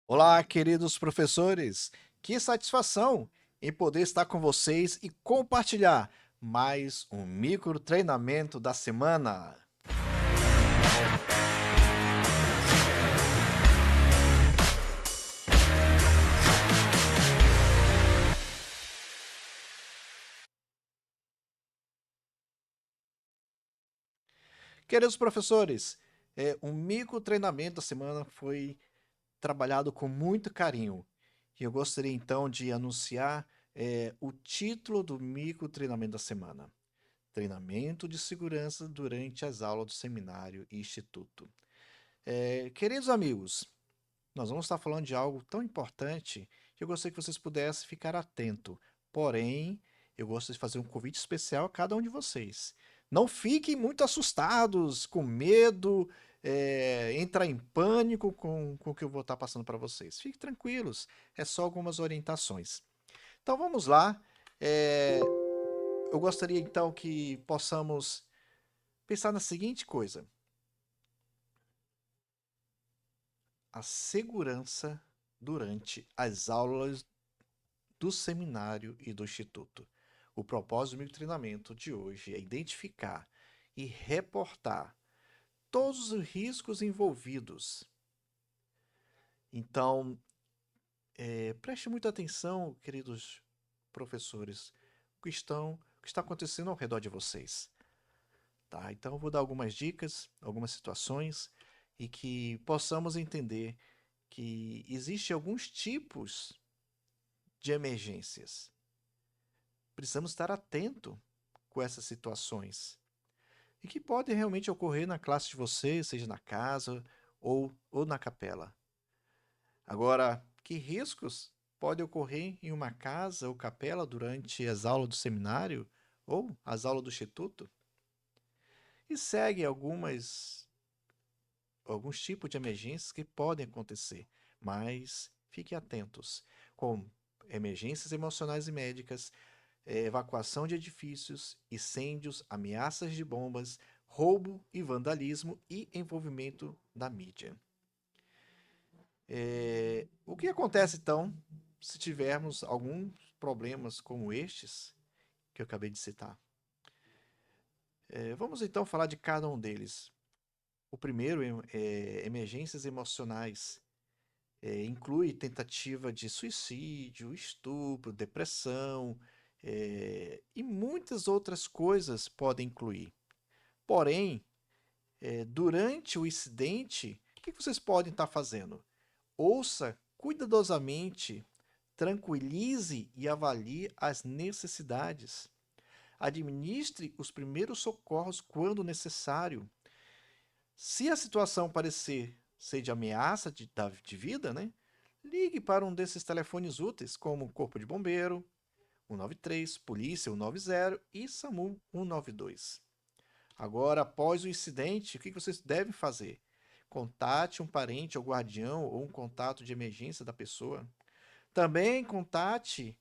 Olá, queridos professores! Que satisfação em poder estar com vocês e compartilhar mais um micro treinamento da semana. Queridos professores, o micro treinamento da semana foi trabalhado com muito carinho. E eu gostaria então de anunciar o título do micro treinamento da semana: Treinamento de segurança durante as aulas do seminário e instituto. Queridos amigos, nós vamos estar falando de algo tão importante que eu gostaria que vocês pudessem ficar atento. Porém, eu gostaria de fazer um convite especial a cada um de vocês. Não fiquem muito assustados, com medo, entrar em pânico com o que eu vou estar passando para vocês. Fiquem tranquilos, é só algumas orientações. Então vamos lá. Eu gostaria então que possamos pensar na seguinte coisa: a segurança durante as aulas do seminário e do instituto. O propósito do meu treinamento de hoje é identificar e reportar todos os riscos envolvidos. Então, preste muita atenção, queridos professores, o que está acontecendo ao redor de vocês. Tá? Então, eu vou dar algumas dicas, algumas situações e que possamos entender que existem alguns tipos de emergências. Precisamos estar atento com essas situações e que podem realmente ocorrer na classe de vocês, seja na casa ou na capela. Agora, que riscos podem ocorrer em uma casa ou capela durante as aulas do seminário ou as aulas do instituto? E segue alguns tipos de emergências que podem acontecer, mas fiquem atentos, como emergências emocionais e médicas, evacuação de edifícios, incêndios, ameaças de bombas, roubo e vandalismo e envolvimento da mídia. O que acontece então se tivermos alguns problemas como estes que eu acabei de citar? Vamos então falar de cada um deles. O primeiro é emergências emocionais. Inclui tentativa de suicídio, estupro, depressão, e muitas outras coisas podem incluir. Porém, durante o incidente, o que vocês podem estar fazendo? Ouça cuidadosamente, tranquilize e avalie as necessidades. Administre os primeiros socorros quando necessário. Se a situação parecer ser de ameaça de vida, né? Ligue para um desses telefones úteis, como o Corpo de Bombeiro, 193, Polícia 190 e SAMU 192. Agora, após o incidente, o que vocês devem fazer? Contate um parente ou guardião ou um contato de emergência da pessoa. Também contate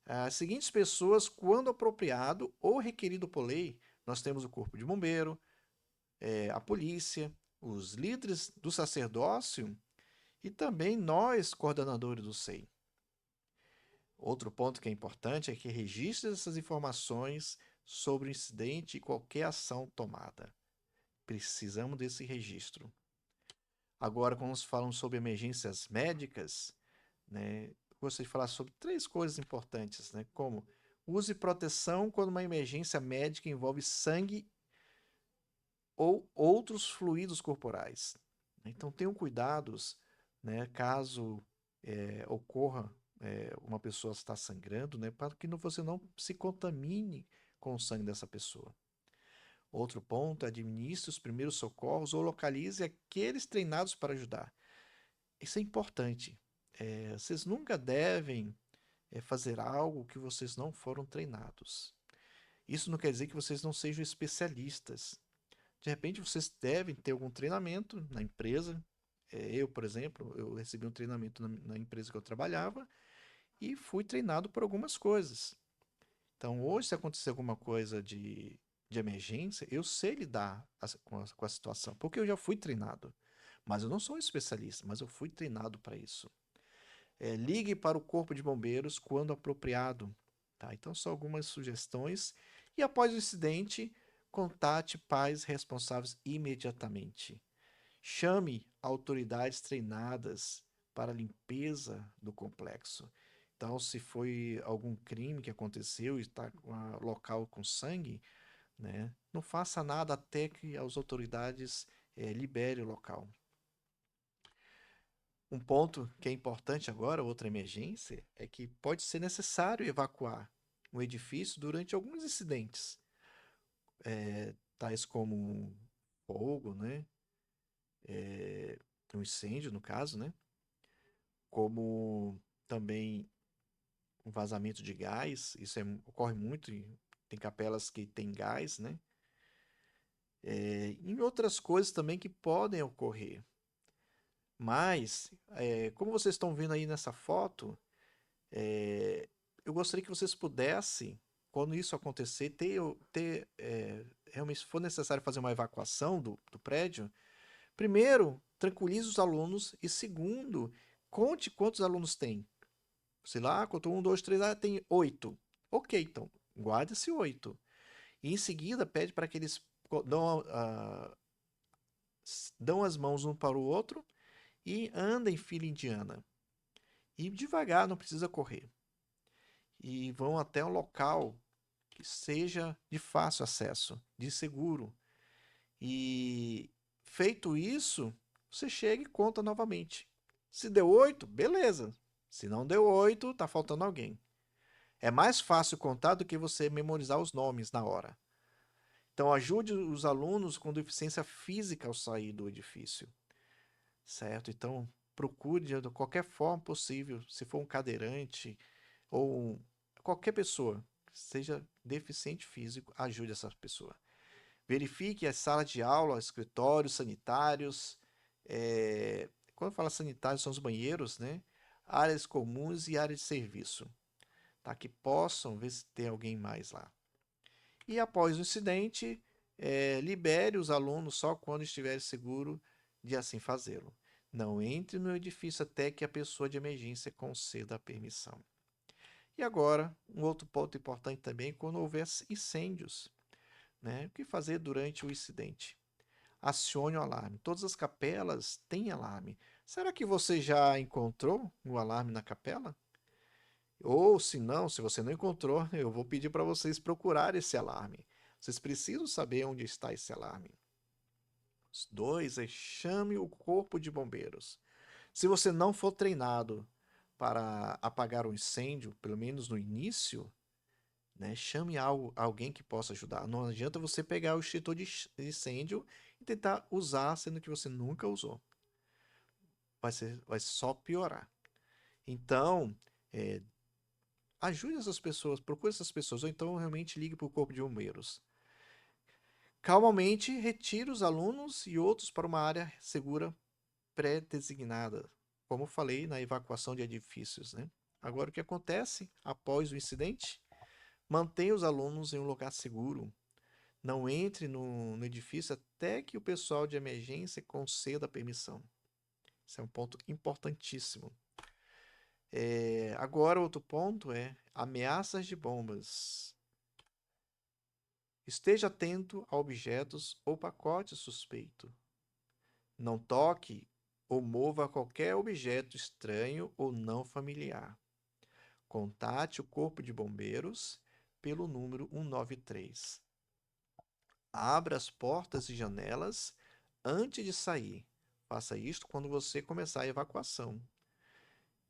as seguintes pessoas quando apropriado ou requerido por lei. Nós temos o Corpo de Bombeiro, a polícia, os líderes do sacerdócio e também nós, coordenadores do SEI. Outro ponto que é importante é que registre essas informações sobre o incidente e qualquer ação tomada. Precisamos desse registro. Agora, quando falamos sobre emergências médicas, né, gostaria de falar sobre três coisas importantes, né, como use proteção quando uma emergência médica envolve sangue ou outros fluidos corporais. Então, tenham cuidados, né, caso ocorra uma pessoa está sangrando, né, para que você não se contamine com o sangue dessa pessoa. Outro ponto, administre os primeiros socorros ou localize aqueles treinados para ajudar. Isso é importante. Vocês nunca devem fazer algo que vocês não foram treinados. Isso não quer dizer que vocês não sejam especialistas. De repente, vocês devem ter algum treinamento na empresa. Eu, por exemplo, eu recebi um treinamento na empresa que eu trabalhava e fui treinado por algumas coisas. Então, hoje, se acontecer alguma coisa de emergência, eu sei lidar com a situação, porque eu já fui treinado. Mas eu não sou um especialista, mas eu fui treinado para isso. Ligue para o Corpo de Bombeiros quando apropriado. Tá? Então, são algumas sugestões. E após o incidente, contate pais responsáveis imediatamente. Chame autoridades treinadas para a limpeza do complexo. Então, se foi algum crime que aconteceu e está com o local com sangue, né, não faça nada até que as autoridades liberem o local. Um ponto que é importante agora, outra emergência, é que pode ser necessário evacuar um edifício durante alguns incidentes, tais como um fogo, né? Um incêndio, no caso, né? Como também um vazamento de gás, ocorre muito, tem capelas que tem gás, né? E outras coisas também que podem ocorrer. Mas, como vocês estão vendo aí nessa foto, É, eu gostaria que vocês pudessem, quando isso acontecer, realmente, se for necessário fazer uma evacuação do prédio, primeiro, tranquilize os alunos e segundo, conte quantos alunos tem. Sei lá, contou um, dois, três, tem 8. Ok, então, guarde-se 8. E em seguida, pede para que eles dão as mãos um para o outro e andem em fila indiana. E devagar, não precisa correr. E vão até um local que seja de fácil acesso, de seguro. E feito isso, você chega e conta novamente. Se deu 8, beleza. Se não deu 8, tá faltando alguém. É mais fácil contar do que você memorizar os nomes na hora. Então ajude os alunos com deficiência física ao sair do edifício, certo? Então procure de qualquer forma possível, se for um cadeirante ou qualquer pessoa que seja deficiente físico, ajude essa pessoa. Verifique as salas de aula, escritórios sanitários. Quando fala sanitários, são os banheiros, né? Áreas comuns e áreas de serviço, tá? Que possam ver se tem alguém mais lá. E após o incidente, libere os alunos só quando estiver seguro de assim fazê-lo. Não entre no edifício até que a pessoa de emergência conceda a permissão. E agora, um outro ponto importante também, quando houver incêndios, né? O que fazer durante o incidente? Acione o alarme. Todas as capelas têm alarme. Será que você já encontrou o alarme na capela? Ou se não, se você não encontrou, eu vou pedir para vocês procurarem esse alarme. Vocês precisam saber onde está esse alarme. Os dois é chame o corpo de bombeiros. Se você não for treinado para apagar o incêndio, pelo menos no início, né, chame alguém que possa ajudar. Não adianta você pegar o extintor de incêndio e tentar usar, sendo que você nunca usou. Vai só piorar. Então, é, ajude essas pessoas, procure essas pessoas, ou então realmente ligue para o corpo de bombeiros. Calmamente, retire os alunos e outros para uma área segura pré-designada, como falei na evacuação de edifícios, né? Agora, o que acontece após o incidente? Mantenha os alunos em um lugar seguro. Não entre no edifício até que o pessoal de emergência conceda a permissão. Esse é um ponto importantíssimo. Agora, outro ponto é ameaças de bombas. Esteja atento a objetos ou pacotes suspeitos. Não toque ou mova qualquer objeto estranho ou não familiar. Contate o corpo de bombeiros pelo número 193. Abra as portas e janelas antes de sair. Faça isto quando você começar a evacuação.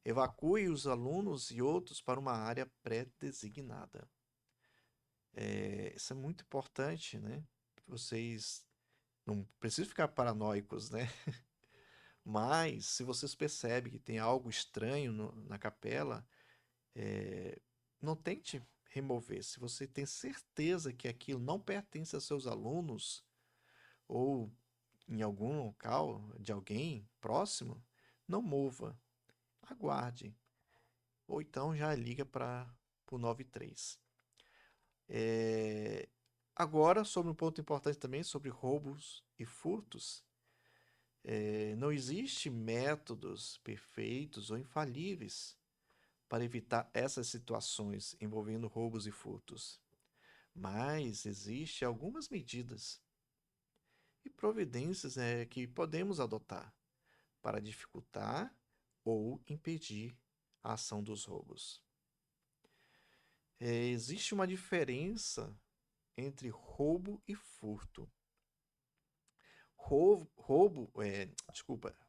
Evacue os alunos e outros para uma área pré-designada. Isso é muito importante, né? Vocês não precisam ficar paranoicos, né? Mas, se vocês percebem que tem algo estranho na capela, não tente remover. Se você tem certeza que aquilo não pertence aos seus alunos ou em algum local de alguém próximo, não mova. Aguarde. Ou então já liga para o 93. Agora, sobre um ponto importante também, sobre roubos e furtos. Não existe métodos perfeitos ou infalíveis para evitar essas situações envolvendo roubos e furtos, mas existem algumas medidas e providências que podemos adotar para dificultar ou impedir a ação dos roubos. Existe uma diferença entre roubo e furto.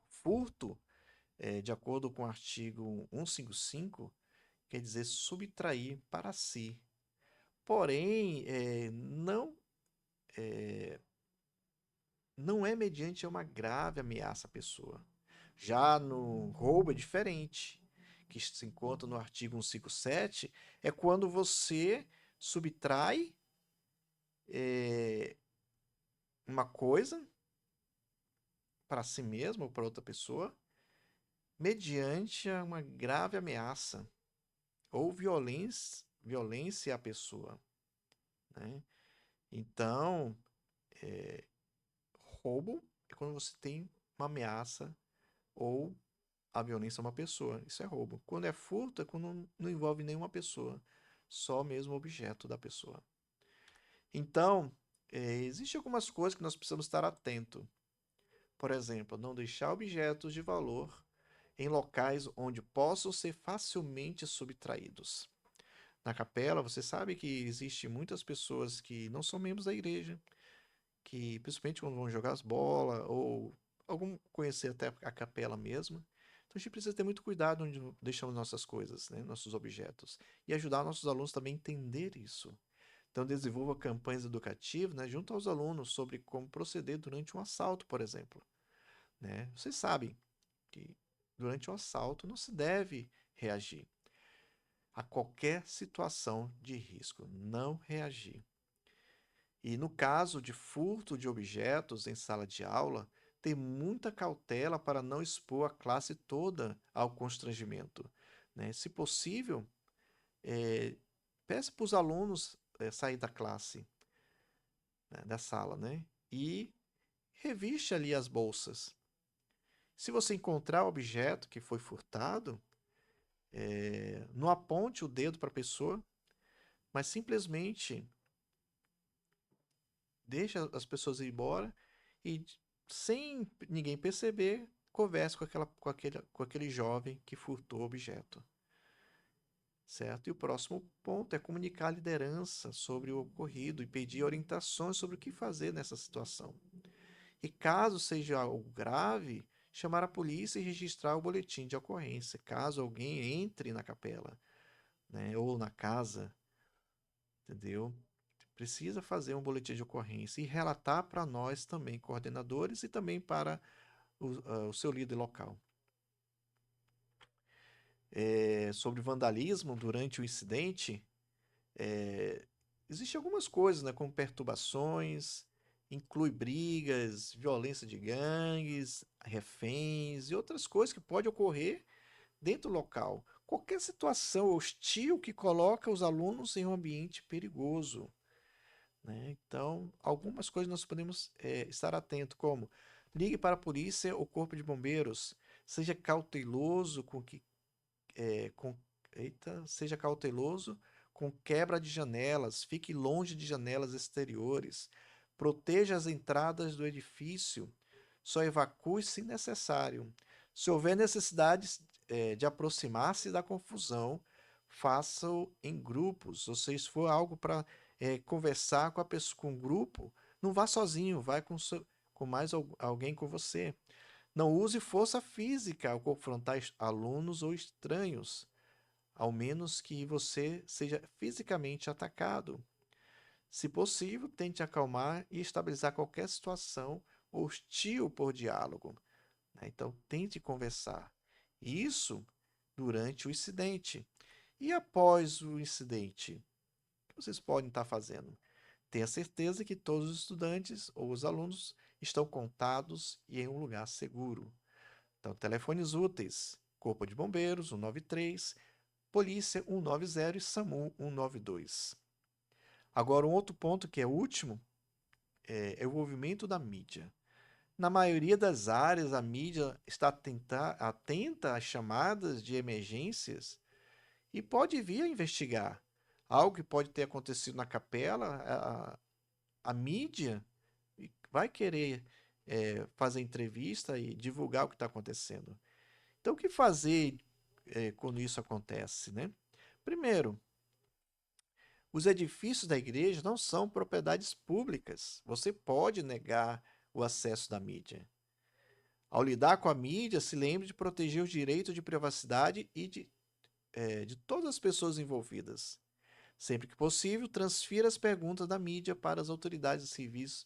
Furto, de acordo com o artigo 155, quer dizer subtrair para si. Porém, não é mediante uma grave ameaça à pessoa. Já no roubo é diferente, que se encontra no artigo 157, é quando você subtrai uma coisa para si mesmo ou para outra pessoa, mediante uma grave ameaça ou violência à pessoa, né? Então, roubo é quando você tem uma ameaça ou a violência a uma pessoa. Isso é roubo. Quando é furto, é quando não envolve nenhuma pessoa, só mesmo o objeto da pessoa. Então, existem algumas coisas que nós precisamos estar atento. Por exemplo, não deixar objetos de valor em locais onde possam ser facilmente subtraídos. Na capela, você sabe que existe muitas pessoas que não são membros da igreja, que principalmente quando vão jogar as bolas ou algum conhecer até a capela mesmo. Então a gente precisa ter muito cuidado onde deixamos nossas coisas, né, nossos objetos, e ajudar nossos alunos também a entender isso. Então desenvolva campanhas educativas, né, junto aos alunos sobre como proceder durante um assalto, por exemplo, né? Vocês sabem que durante um assalto não se deve reagir a qualquer situação de risco, não reagir. E no caso de furto de objetos em sala de aula, ter muita cautela para não expor a classe toda ao constrangimento, né? Se possível, peça para os alunos sair da classe, né, da sala, né? E reviste ali as bolsas. Se você encontrar o objeto que foi furtado, não aponte o dedo para a pessoa, mas simplesmente deixa as pessoas ir embora e, sem ninguém perceber, converse com aquele jovem que furtou o objeto. Certo? E o próximo ponto é comunicar à liderança sobre o ocorrido e pedir orientações sobre o que fazer nessa situação. E caso seja algo grave, chamar a polícia e registrar o boletim de ocorrência, caso alguém entre na capela, né, ou na casa, entendeu? Precisa fazer um boletim de ocorrência e relatar para nós também, coordenadores, e também para o seu líder local. Sobre vandalismo durante o incidente, existem algumas coisas, né, como perturbações, inclui brigas, violência de gangues, reféns e outras coisas que podem ocorrer dentro do local. Qualquer situação hostil que coloca os alunos em um ambiente perigoso, né? Então, algumas coisas nós podemos estar atento, como ligue para a polícia ou corpo de bombeiros, seja cauteloso com que é, com, seja cauteloso com quebra de janelas, fique longe de janelas exteriores, proteja as entradas do edifício, só evacue se necessário. Se houver necessidade de aproximar-se da confusão, faça-o em grupos, ou seja, se for algo para conversar com a pessoa, com um grupo, não vá sozinho, vai com mais alguém com você. Não use força física ao confrontar alunos ou estranhos, ao menos que você seja fisicamente atacado. Se possível, tente acalmar e estabilizar qualquer situação hostil por diálogo, né? Então, tente conversar. Isso durante o incidente. E após o incidente, o que vocês podem estar fazendo? Tenha certeza que todos os estudantes ou os alunos estão contados e em um lugar seguro. Então, telefones úteis: Corpo de Bombeiros 193, Polícia 190 e SAMU 192. Agora, um outro ponto que é o último é o envolvimento da mídia. Na maioria das áreas, a mídia está atenta às chamadas de emergências e pode vir a investigar. Algo que pode ter acontecido na capela, a mídia vai querer fazer entrevista e divulgar o que está acontecendo. Então, o que fazer quando isso acontece, né? Primeiro, os edifícios da igreja não são propriedades públicas. Você pode negar o acesso da mídia. Ao lidar com a mídia, se lembre de proteger os direitos de privacidade e de todas as pessoas envolvidas. Sempre que possível, transfira as perguntas da mídia para as autoridades civis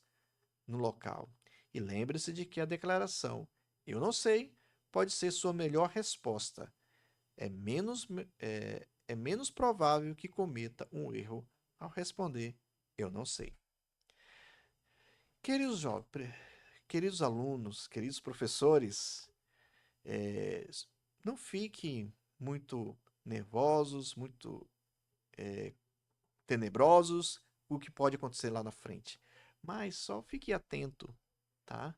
no local. E lembre-se de que a declaração "eu não sei" pode ser sua melhor resposta. É menos provável que cometa um erro ao responder "eu não sei". Queridos jovens, queridos alunos, queridos professores, é, não fiquem muito nervosos, muito tenebrosos, o que pode acontecer lá na frente. Mas só fique atento, tá?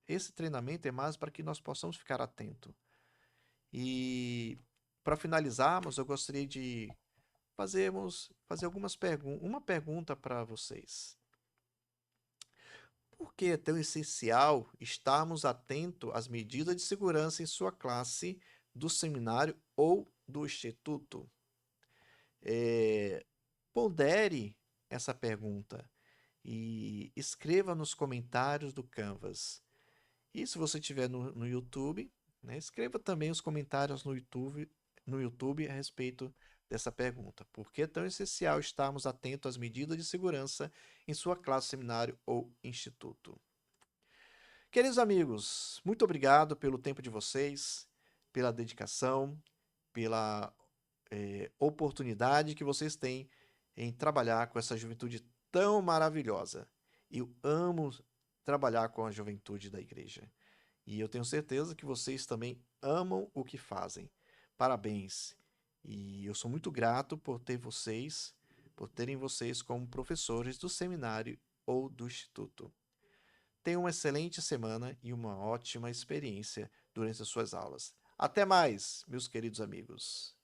Esse treinamento é mais para que nós possamos ficar atento. E para finalizarmos, eu gostaria de fazer uma pergunta para vocês. Por que é tão essencial estarmos atentos às medidas de segurança em sua classe, do seminário ou do instituto? Pondere essa pergunta e escreva nos comentários do Canvas. E se você estiver no YouTube, né, escreva também os comentários no YouTube a respeito dessa pergunta. Por que é tão essencial estarmos atentos às medidas de segurança em sua classe, seminário ou instituto? Queridos amigos, muito obrigado pelo tempo de vocês, pela dedicação, pela oportunidade que vocês têm em trabalhar com essa juventude tão maravilhosa. Eu amo trabalhar com a juventude da igreja. E eu tenho certeza que vocês também amam o que fazem. Parabéns. E eu sou muito grato por terem vocês como professores do seminário ou do instituto. Tenham uma excelente semana e uma ótima experiência durante as suas aulas. Até mais, meus queridos amigos.